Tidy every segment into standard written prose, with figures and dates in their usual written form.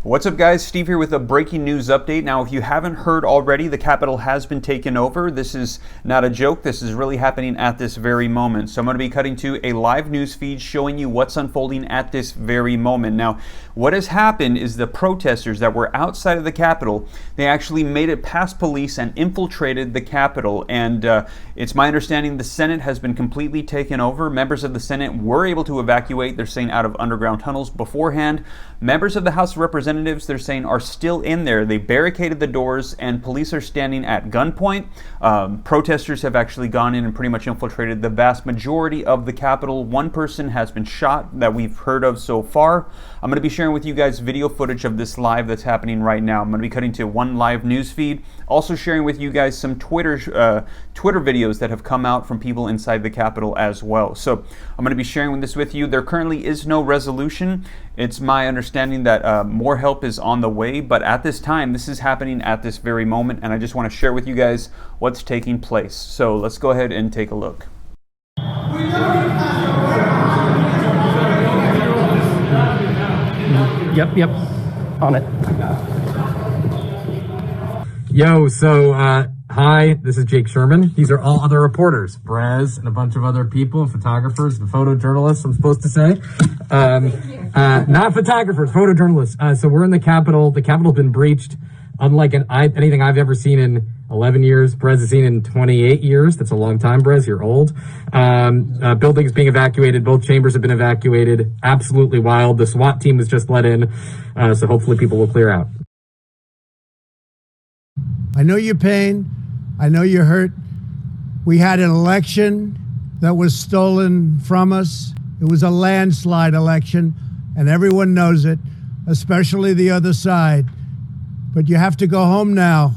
What's up, guys? Steve here with a breaking news update. Now, if you haven't heard already, the Capitol has been taken over. This is not a joke. This is really happening at this very moment. So I'm going to be cutting to a live news feed showing you what's unfolding at this very moment. Now, what has happened is the protesters that were outside of the Capitol, they actually made it past police and infiltrated the Capitol. And it's my understanding the Senate has been completely taken over. Members of the Senate were able to evacuate. They're saying out of underground tunnels beforehand. Members of the House of Representatives, they're saying, are still in there. They barricaded the doors and police are standing at gunpoint. Protesters have actually gone in and pretty much infiltrated the vast majority of the Capitol. One person has been shot that we've heard of so far. I'm going to be sharing with you guys video footage of this live that's happening right now. I'm going to be cutting to one live news feed. Also sharing with you guys some Twitter videos that have come out from people inside the Capitol as well. So I'm going to be sharing this with you. There currently is no resolution. It's my understanding that more help is on the way, but at this time, this is happening at this very moment, and I just want to share with you guys what's taking place. So let's go ahead and take a look. Yep, on it. Yo, so hi, this is Jake Sherman. These are all other reporters, Brez and a bunch of other people, and photographers and photojournalists, I'm supposed to say. Not photographers, photojournalists. So we're in the Capitol. The Capitol's been breached, unlike anything I've ever seen in 11 years. Brez has seen in 28 years. That's a long time, Brez. You're old. Buildings being evacuated. Both chambers have been evacuated. Absolutely wild. The SWAT team was just let in. So hopefully people will clear out. I know your pain. I know you're hurt. We had an election that was stolen from us. It was a landslide election, and everyone knows it, especially the other side. But you have to go home now.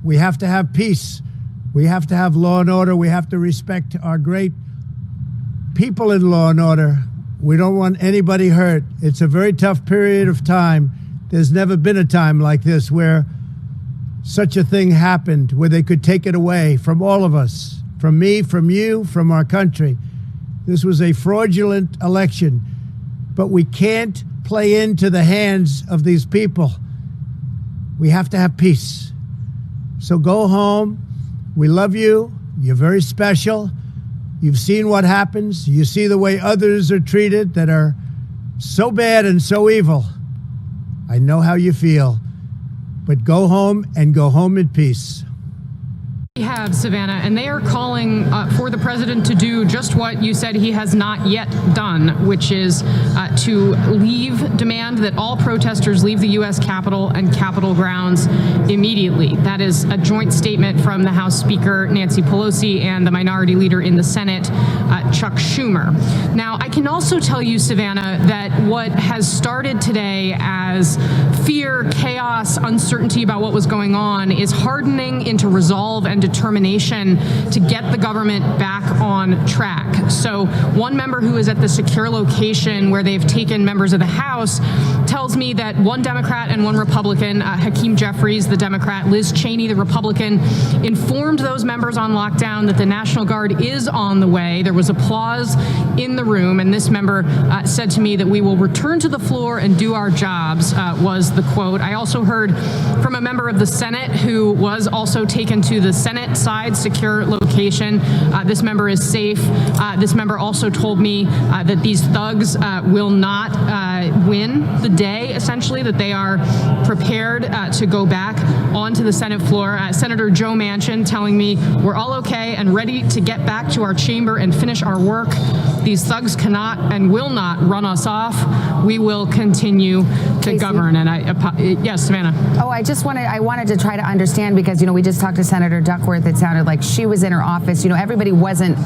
We have to have peace. We have to have law and order. We have to respect our great people in law and order. We don't want anybody hurt. It's a very tough period of time. There's never been a time like this where such a thing happened, where they could take it away from all of us, from me, from you, from our country. This was a fraudulent election, but we can't play into the hands of these people. We have to have peace. So go home. We love you. You're very special. You've seen what happens. You see the way others are treated that are so bad and so evil. I know how you feel. But go home and go home in peace. We have, Savannah, and they are calling for the president to do just what you said he has not yet done, which is to demand that all protesters leave the U.S. Capitol and Capitol grounds immediately. That is a joint statement from the House Speaker, Nancy Pelosi, and the minority leader in the Senate, Chuck Schumer. Now, I can also tell you, Savannah, that what has started today as fear, chaos, uncertainty about what was going on is hardening into resolve and determination to get the government back on track. So one member who is at the secure location where they've taken members of the House tells me that one Democrat and one Republican, Hakeem Jeffries, the Democrat, Liz Cheney, the Republican, informed those members on lockdown that the National Guard is on the way. There was applause in the room, and this member said to me that we will return to the floor and do our jobs, was the quote. I also heard from a member of the Senate who was also taken to the Senate side secure location. This member is safe. This member also told me that these thugs will not win the day, essentially, that they are prepared to go back onto the Senate floor. Senator Joe Manchin telling me we're all okay and ready to get back to our chamber and finish our work. These thugs cannot and will not run us off. We will continue to govern. And yes, Savannah. Oh, I wanted to try to understand, because, we just talked to Senator Duckworth. It sounded like she was in her office. Everybody wasn't,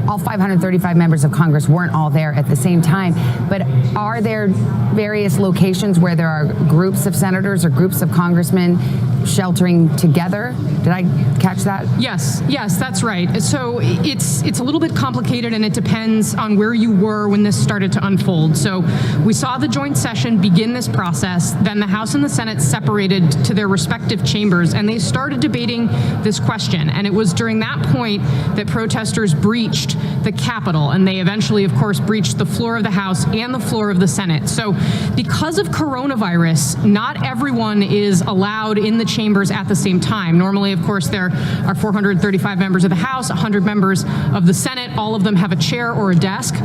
all 535 members of Congress weren't all there at the same time. But are there various locations where there are groups of senators or groups of congressmen sheltering together. Did I catch that? Yes, that's right. So it's a little bit complicated, and it depends on where you were when this started to unfold. So we saw the joint session begin this process, then the House and the Senate separated to their respective chambers, and they started debating this question. And it was during that point that protesters breached the Capitol, and they eventually, of course, breached the floor of the House and the floor of the Senate. So because of coronavirus, not everyone is allowed in the chambers at the same time. Normally, of course, there are 435 members of the House, 100 members of the Senate. All of them have a chair or a desk.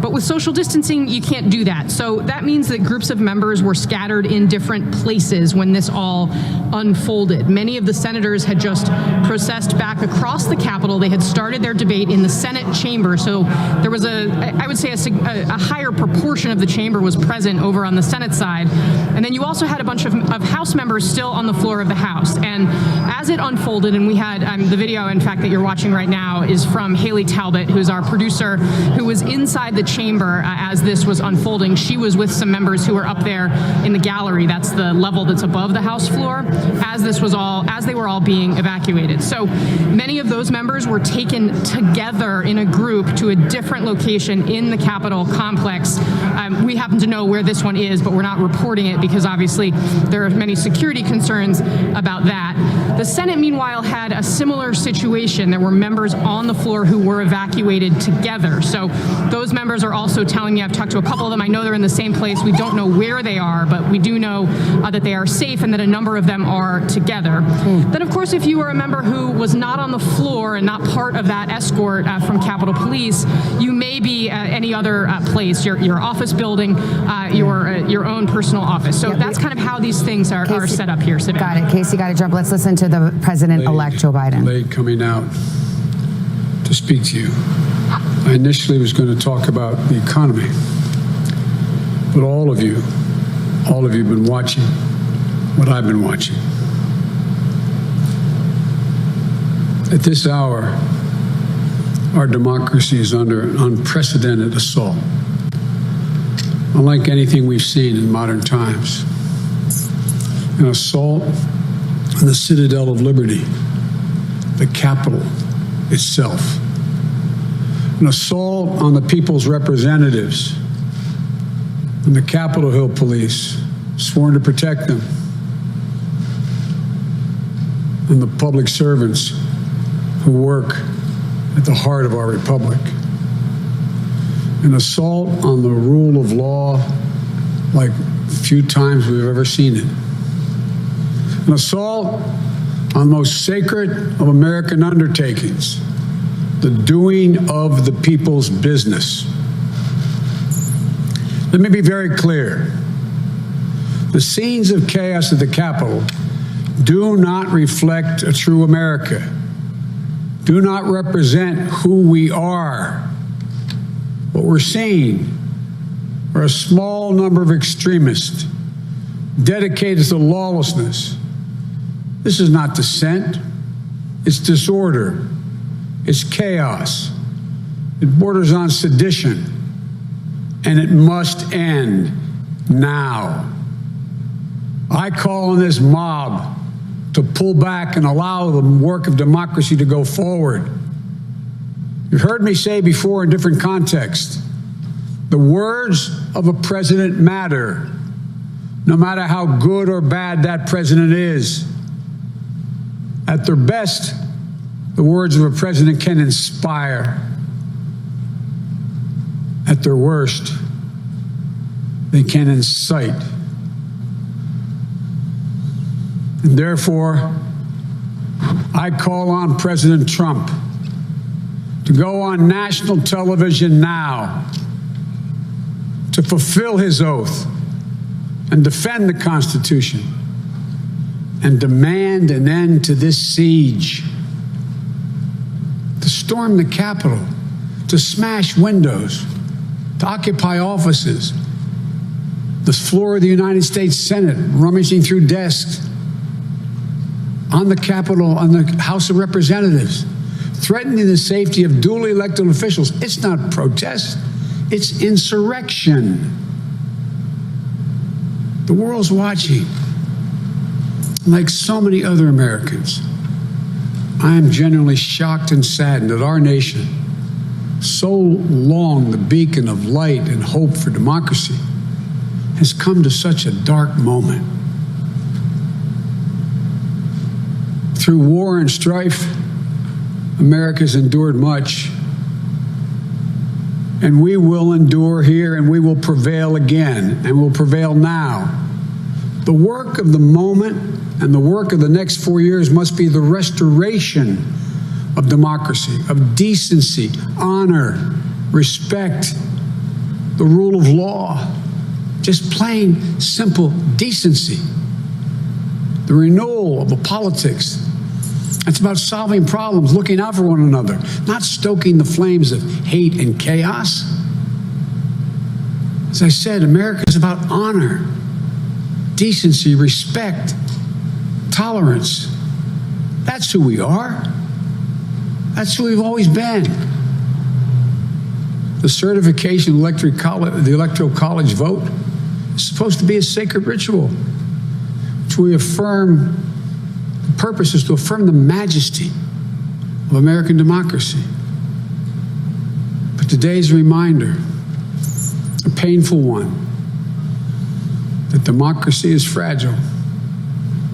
But with social distancing, you can't do that. So that means that groups of members were scattered in different places when this all unfolded. Many of the senators had just processed back across the Capitol. They had started their debate in the Senate chamber. So there was I would say a higher proportion of the chamber was present over on the Senate side. And then you also had a bunch of House members still on the floor of the House. And as it unfolded, and we had the video, in fact, that you're watching right now is from Haley Talbot, who's our producer, who was inside the chamber as this was unfolding. She was with some members who were up there in the gallery. That's the level that's above the House floor as they were all being evacuated. So many of those members were taken together in a group to a different location in the Capitol complex. We happen to know where this one is, but we're not reporting it because obviously there are many security concerns about that. The Senate, meanwhile, had a similar situation. There were members on the floor who were evacuated together. So those members are also telling me, I've talked to a couple of them, I know they're in the same place. We don't know where they are, but we do know that they are safe and that a number of them are together. Then, of course, if you were a member who was not on the floor and not part of that escort from Capitol Police, you may be any other place, your office building, your own personal office. So that's kind of how these things are set up here, Savannah. Got it. Casey, got to jump. Let's listen to the President-elect Joe Biden. Late coming out to speak to you. I initially was going to talk about the economy, but all of you have been watching what I've been watching. At this hour, our democracy is under an unprecedented assault, unlike anything we've seen in modern times. An assault on the citadel of liberty, the Capitol itself. An assault on the people's representatives and the Capitol Hill police, sworn to protect them, and the public servants who work at the heart of our republic. An assault on the rule of law like few times we've ever seen it. An assault on the most sacred of American undertakings, the doing of the people's business. Let me be very clear. The scenes of chaos at the Capitol do not reflect a true America, do not represent who we are. What we're seeing are a small number of extremists dedicated to lawlessness. This is not dissent, it's disorder, it's chaos, it borders on sedition, and it must end now. I call on this mob to pull back and allow the work of democracy to go forward. You've heard me say before in different contexts, the words of a president matter, no matter how good or bad that president is. At their best, the words of a president can inspire. At their worst, they can incite. And therefore, I call on President Trump to go on national television now to fulfill his oath and defend the Constitution and demand an end to this siege, to storm the Capitol, to smash windows, to occupy offices, the floor of the United States Senate, rummaging through desks, on the Capitol, on the House of Representatives, threatening the safety of duly elected officials. It's not protest, it's insurrection. The world's watching. Like so many other Americans, I am genuinely shocked and saddened that our nation, so long the beacon of light and hope for democracy, has come to such a dark moment. Through war and strife, America's endured much, and we will endure here, and we will prevail again, and will prevail now. The work of the moment and the work of the next 4 years must be the restoration of democracy, of decency, honor, respect, the rule of law, just plain, simple decency. The renewal of the politics. It's about solving problems, looking out for one another, not stoking the flames of hate and chaos. As I said, America is about honor, decency, respect, tolerance. That's who we are. That's who we've always been. The certification of the Electoral College vote is supposed to be a sacred ritual, which we affirm. The purpose is to affirm the majesty of American democracy. But today's reminder, a painful one, that democracy is fragile,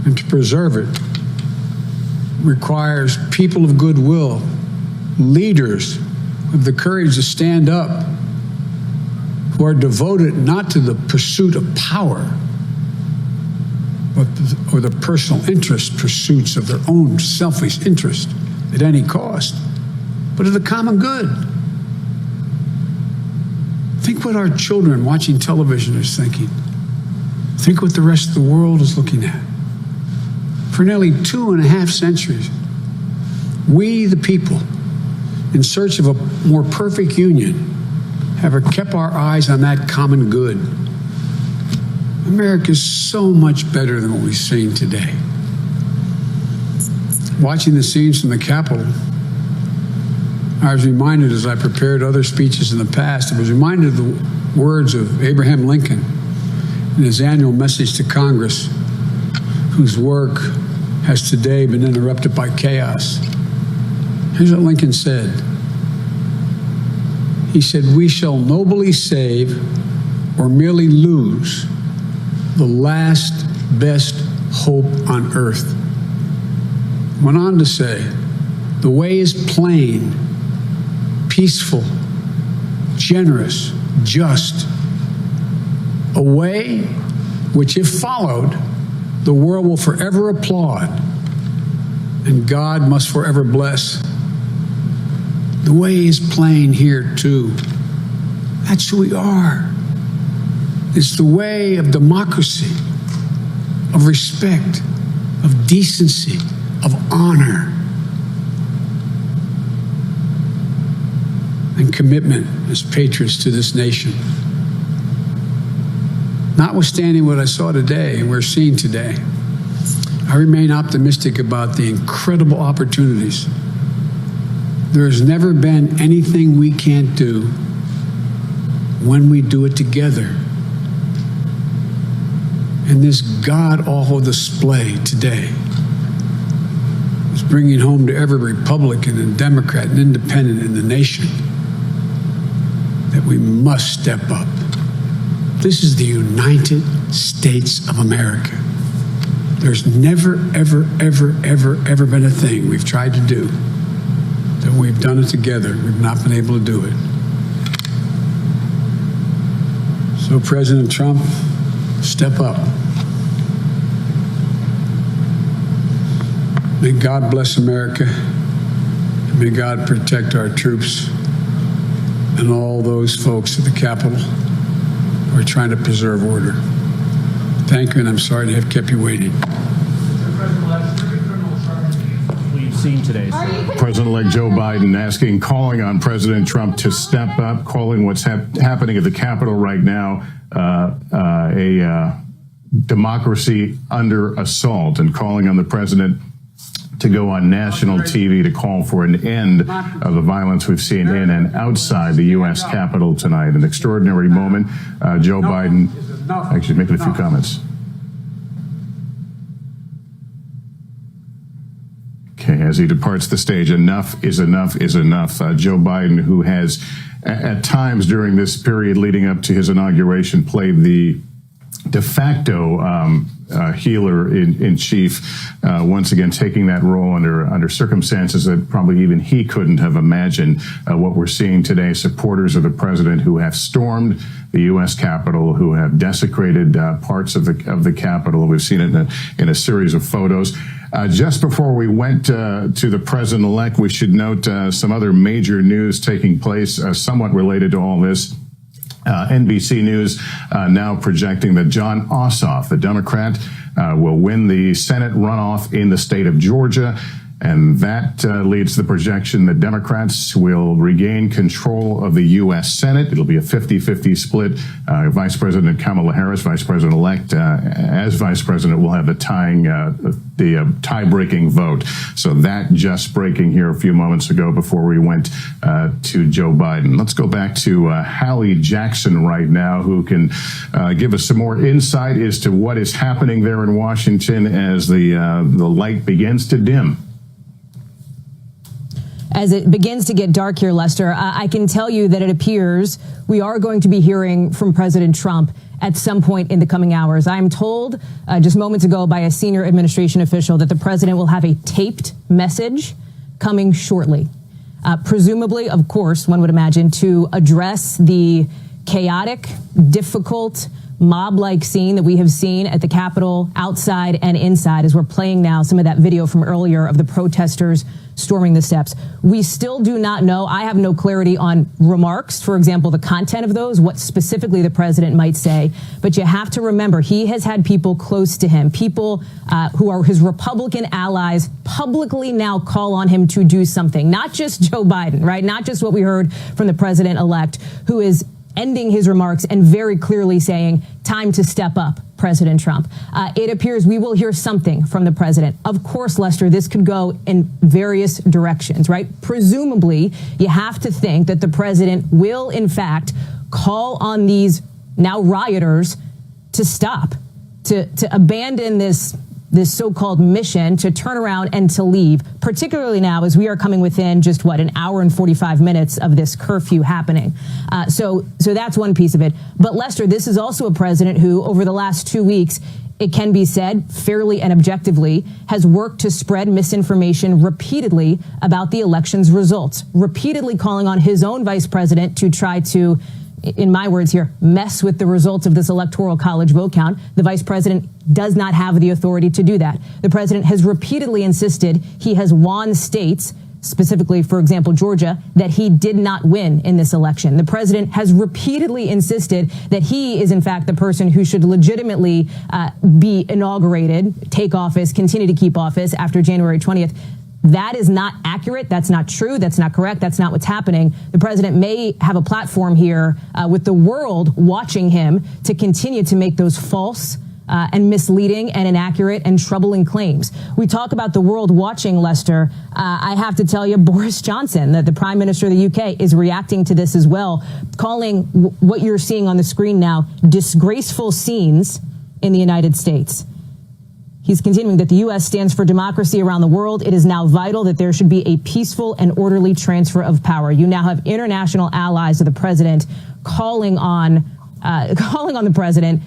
and to preserve it requires people of goodwill, leaders with the courage to stand up, who are devoted not to the pursuit of power, or the personal interest pursuits of their own selfish interest at any cost, but of the common good. Think what our children watching television is thinking. Think what the rest of the world is looking at. For nearly 2.5 centuries, we, the people, in search of a more perfect union, have kept our eyes on that common good. America is so much better than what we've seen today. Watching the scenes from the Capitol, I was reminded, as I prepared other speeches in the past, I was reminded of the words of Abraham Lincoln in his annual message to Congress, whose work has today been interrupted by chaos. Here's what Lincoln said. He said, "We shall nobly save or merely lose the last best hope on earth." Went on to say, "The way is plain, peaceful, generous, just. A way which, if followed, the world will forever applaud, and God must forever bless." The way is plain here, too. That's who we are. It's the way of democracy, of respect, of decency, of honor, and commitment as patriots to this nation. Notwithstanding what I saw today and we're seeing today, I remain optimistic about the incredible opportunities. There has never been anything we can't do when we do it together. And this god-awful display today is bringing home to every Republican and Democrat and Independent in the nation that we must step up. This is the United States of America. There's never, ever, ever, ever, ever been a thing we've tried to do that we've done it together. We've not been able to do it. So, President Trump, step up. May God bless America. And may God protect our troops and all those folks at the Capitol who are trying to preserve order. Thank you, and I'm sorry to have kept you waiting. We've seen today President-elect Joe Biden calling on President Trump to step up, calling what's happening at the Capitol right now a democracy under assault, and calling on the president to go on national TV to call for an end of the violence we've seen in and outside the U.S. Capitol tonight. An extraordinary moment. Joe Biden actually making a few comments. as he departs the stage. Enough is enough is enough. Joe Biden, who has at times during this period leading up to his inauguration played the de facto healer in chief, once again taking that role under circumstances that probably even he couldn't have imagined. What we're seeing today, supporters of the president who have stormed the U.S. Capitol, who have desecrated parts of the Capitol. We've seen it in a series of photos. Just before we went to the president-elect, we should note some other major news taking place, somewhat related to all this. NBC News now projecting that Jon Ossoff, the Democrat, will win the Senate runoff in the state of Georgia. And that leads to the projection that Democrats will regain control of the U.S. Senate. It'll be a 50-50 split. Vice President Kamala Harris, Vice President-elect, as Vice President, will have the tie-breaking vote. So that just breaking here a few moments ago before we went to Joe Biden. Let's go back to Hallie Jackson right now, who can give us some more insight as to what is happening there in Washington as the light begins to dim. As it begins to get dark here, Lester, I can tell you that it appears we are going to be hearing from President Trump at some point in the coming hours. I'm told just moments ago by a senior administration official that the president will have a taped message coming shortly. Presumably, of course, one would imagine, to address the chaotic, difficult, mob-like scene that we have seen at the Capitol, outside and inside, as we're playing now some of that video from earlier of the protesters storming the steps. We still do not know. I have no clarity on remarks, for example, the content of those, what specifically the president might say. But you have to remember, he has had people close to him, people who are his Republican allies, publicly now call on him to do something. Not just Joe Biden, right? Not just what we heard from the president-elect, who is ending his remarks and very clearly saying, time to step up, President Trump. It appears we will hear something from the president. Of course, Lester, this could go in various directions, right? Presumably, you have to think that the president will, in fact, call on these now rioters to stop, to abandon this so-called mission, to turn around and to leave, particularly now as we are coming within just, an hour and 45 minutes of this curfew happening. So that's one piece of it. But Lester, this is also a president who, over the last 2 weeks, it can be said fairly and objectively, has worked to spread misinformation repeatedly about the election's results, repeatedly calling on his own vice president to try to, in my words here, mess with the results of this electoral college vote count. The vice president does not have the authority to do that. The president has repeatedly insisted he has won states, specifically, for example, Georgia, that he did not win in this election. The president has repeatedly insisted that he is, in fact, the person who should legitimately be inaugurated, take office, continue to keep office after January 20th. That is not accurate. That's not true. That's not correct. That's not what's happening. The president may have a platform here with the world watching him to continue to make those false and misleading and inaccurate and troubling claims. We talk about the world watching, Lester. I have to tell you, Boris Johnson, the Prime Minister of the UK, is reacting to this as well, calling what you're seeing on the screen now disgraceful scenes in the United States. He's continuing that the U.S. stands for democracy around the world. It is now vital that there should be a peaceful and orderly transfer of power. You now have international allies of the president calling on the president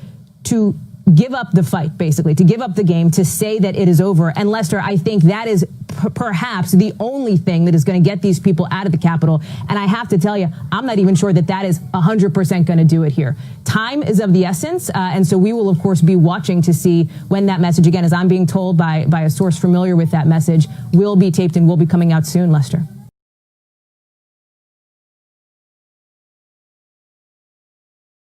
to give up the fight, basically, to give up the game, to say that it is over. And Lester, I think that is perhaps the only thing that is going to get these people out of the Capitol. And I have to tell you, I'm not even sure that is 100% going to do it here. Time is of the essence. And so we will, of course, be watching to see when that message, again, as I'm being told by a source familiar with that message, will be taped and will be coming out soon, Lester.